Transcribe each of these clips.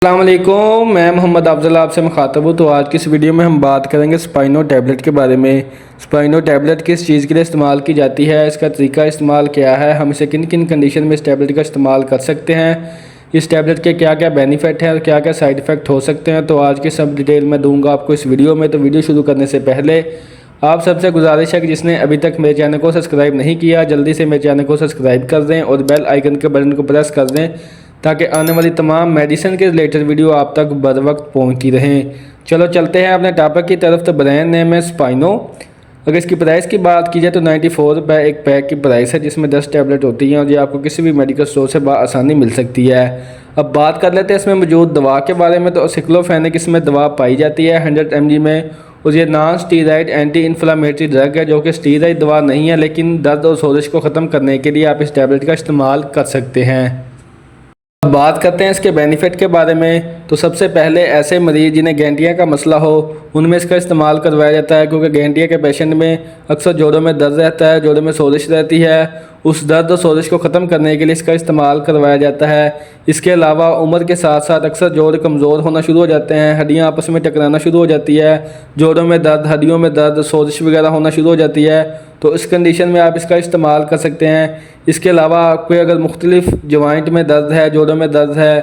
अस्सलाम वालेकुम, मैं मोहम्मद अफजल आपसे मुखातब हूँ। तो आज की इस वीडियो में हम बात करेंगे स्पाइनो टैबलेट के बारे में। स्पाइनो टैबलेट किस चीज़ के लिए इस्तेमाल की जाती है, इसका तरीका इस्तेमाल क्या है, हम इसे किन किन कंडीशन में इस टैबलेट का इस्तेमाल कर सकते हैं, इस टैबलेट के क्या क्या बेनिफिट हैं और क्या क्या साइड इफ़ेक्ट हो सकते हैं। तो आज की सब डिटेल मैं दूँगा आपको इस वीडियो में। तो वीडियो शुरू करने से पहले आप सबसे गुजारिश है कि जिसने अभी तक मेरे चैनल को सब्सक्राइब नहीं किया जल्दी से मेरे चैनल को सब्सक्राइब कर दें और बेल आइकन के बटन को प्रेस कर दें ताकि आने वाली तमाम मेडिसिन के रिलेटेड वीडियो आप तक बर वक्त पहुँचती रहें। चलो चलते हैं अपने टॉपिक की तरफ। तो ब्रांड नेम है स्पाइनो। अगर इसकी प्राइस की बात की जाए तो 94 रुपये एक पैक की प्राइस है, जिसमें 10 टैबलेट होती हैं और ये आपको किसी भी मेडिकल स्टोर से आसानी मिल सकती है। अब बात कर लेते हैं इसमें मौजूद दवा के बारे में। तो सिक्लोफेनेक इसमें दवा पाई जाती है 100 mg में और ये non steroid anti inflammatory drug है, जो कि स्टीराइड दवा नहीं है, लेकिन दर्द और सोजिश को ख़त्म करने के लिए आप इस टैबलेट का इस्तेमाल कर सकते हैं। अब बात करते हैं इसके बेनिफिट के बारे में। तो सबसे पहले ऐसे मरीज़ जिन्हें गैंटिया का मसला हो उनमें इसका इस्तेमाल करवाया जाता है, क्योंकि गैंटिया के पेशेंट में अक्सर जोड़ों में दर्द रहता है, जोड़ों में सोजिश रहती है। उस दर्द और सोजिश को ख़त्म करने के लिए इसका इस्तेमाल करवाया जाता है। इसके अलावा उम्र के साथ साथ अक्सर जोड़ कमज़ोर होना शुरू हो जाते हैं, हड्डियाँ आपस में टकराना शुरू हो जाती है, जोड़ों में दर्द, हड्डियों में दर्द, सोजिश वगैरह होना शुरू हो जाती है। तो इस कंडीशन में आप इसका इस्तेमाल कर सकते हैं। इसके अलावा आपको अगर मुख्तलिफ जॉइंट में दर्द है, जोड़ों में दर्द है,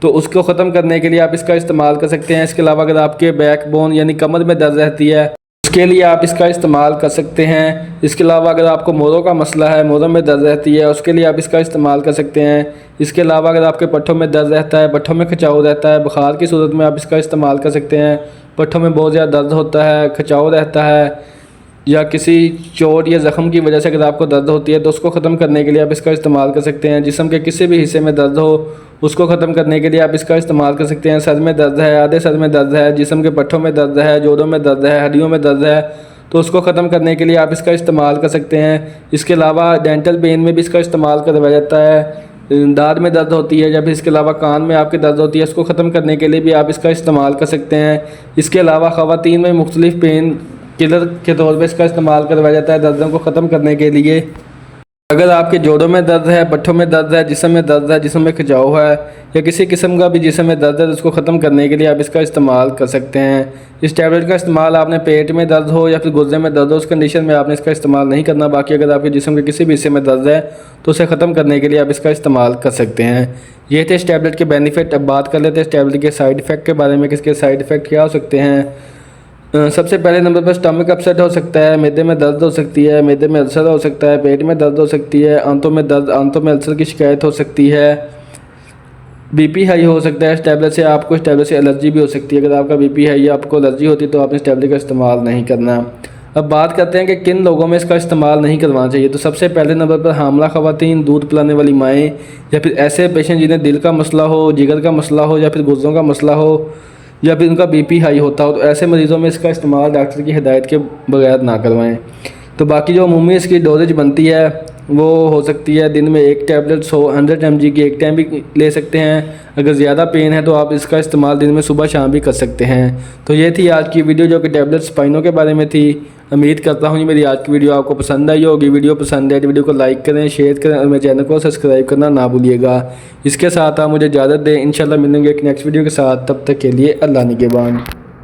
तो उसको ख़त्म करने के लिए आप इसका इस्तेमाल कर सकते हैं। इसके अलावा अगर आपके बैक बोन यानी कमर में दर्द रहती है उसके लिए आप इसका इस्तेमाल कर सकते हैं। इसके अलावा अगर आपको मोरों का मसला है, मोरों में दर्द रहती है, उसके लिए आप इसका इस्तेमाल कर सकते हैं। इसके अलावा अगर आपके पट्ठों में दर्द रहता है, पट्ठों में खिंचाव रहता है, बुखार की सूरत में आप इसका इस्तेमाल कर सकते हैं। पट्ठों में बहुत ज़्यादा दर्द होता है, खिंचाव रहता है, या किसी चोट या ज़ख्म की वजह से अगर आपको दर्द होती है तो उसको ख़त्म करने के लिए आप इसका इस्तेमाल कर सकते हैं। जिस्म के किसी भी हिस्से में दर्द हो उसको ख़त्म करने के लिए आप इसका इस्तेमाल कर सकते हैं। सर में दर्द है, आधे सर में दर्द है, जिस्म के पट्ठों में दर्द है, जोड़ों में दर्द है, हड्डियों में दर्द है, तो उसको ख़त्म करने के लिए आप इसका इस्तेमाल कर सकते हैं। इसके अलावा डेंटल पेन में भी इसका इस्तेमाल करवाया जाता है। दाढ़ में दर्द होती है या फिर इसके अलावा कान में आपके दर्द होती है, उसको ख़त्म करने के लिए भी आप इसका इस्तेमाल कर सकते हैं। इसके अलावा ख़वातीन में मुख्तलिफ पेन किलर के तौर पे इसका इस्तेमाल करवाया जाता है दर्दों को ख़त्म करने के लिए। अगर आपके जोड़ों में दर्द है, पट्ठों में दर्द है, जिस्म में दर्द है, जिस्म में खिंचाव है या किसी किस्म का भी जिस्म में दर्द है, तो उसको ख़त्म करने के लिए आप इसका इस्तेमाल कर सकते हैं। इस टैबलेट का इस्तेमाल आपने पेट में दर्द हो या फिर गुर्दे में दर्द हो उस कंडीशन में आपने इसका इस्तेमाल नहीं करना। बाकी अगर आपके जिस्म के किसी भी हिस्से में दर्द है तो उसे ख़त्म करने के लिए आप इसका इस्तेमाल कर सकते हैं। ये थे इस टैबलेट के बेनिफिट। अब बात कर लेते हैं इस टैबलेट के साइड इफ़ेक्ट के बारे में, किसके साइड इफ़ेक्ट क्या हो सकते हैं। सबसे पहले नंबर पर स्टमक अपसेट हो सकता है, मैदे में दर्द हो सकती है, मैदे में अल्सर हो सकता है, पेट में दर्द हो सकती है, आंतों में दर्द, आंतों में अल्सर की शिकायत हो सकती है, बीपी हाई हो सकता है। इस टैबलेट से आपको इस टैबलेट से एलर्जी भी हो सकती है। अगर आपका बीपी हाई या आपको एलर्जी होती है तो आपने इस टैबलेट का इस्तेमाल नहीं करना। अब बात करते हैं कि किन लोगों में इसका इस्तेमाल नहीं करवाना चाहिए। तो सबसे पहले नंबर पर हामला ख़वातीन, दूध पिलाने वाली माएँ या फिर ऐसे पेशेंट जिन्हें दिल का मसला हो, जिगर का मसला हो या फिर गुर्दों का मसला हो या फिर उनका बीपी हाई होता हो, तो ऐसे मरीज़ों में इसका इस्तेमाल डॉक्टर की हिदायत के बगैर ना करवाएं। तो बाकी जो अमूमी इसकी डोजेज बनती है वो हो सकती है दिन में एक टैबलेट 100 mg की एक टाइम भी ले सकते हैं। अगर ज़्यादा पेन है तो आप इसका इस्तेमाल दिन में सुबह शाम भी कर सकते हैं। तो ये थी आज की वीडियो जो कि टैबलेट स्पाइनो के बारे में थी। उम्मीद करता हूँ मेरी आज की वीडियो आपको पसंद आई होगी। वीडियो पसंद है तो वीडियो को लाइक करें, शेयर करें और मेरे चैनल को सब्सक्राइब करना ना भूलिएगा। इसके साथ आप मुझे इजाज़त दें। इंशाल्लाह मिलेंगे एक नेक्स्ट वीडियो के साथ। तब तक के लिए अल्लाह निगहबान।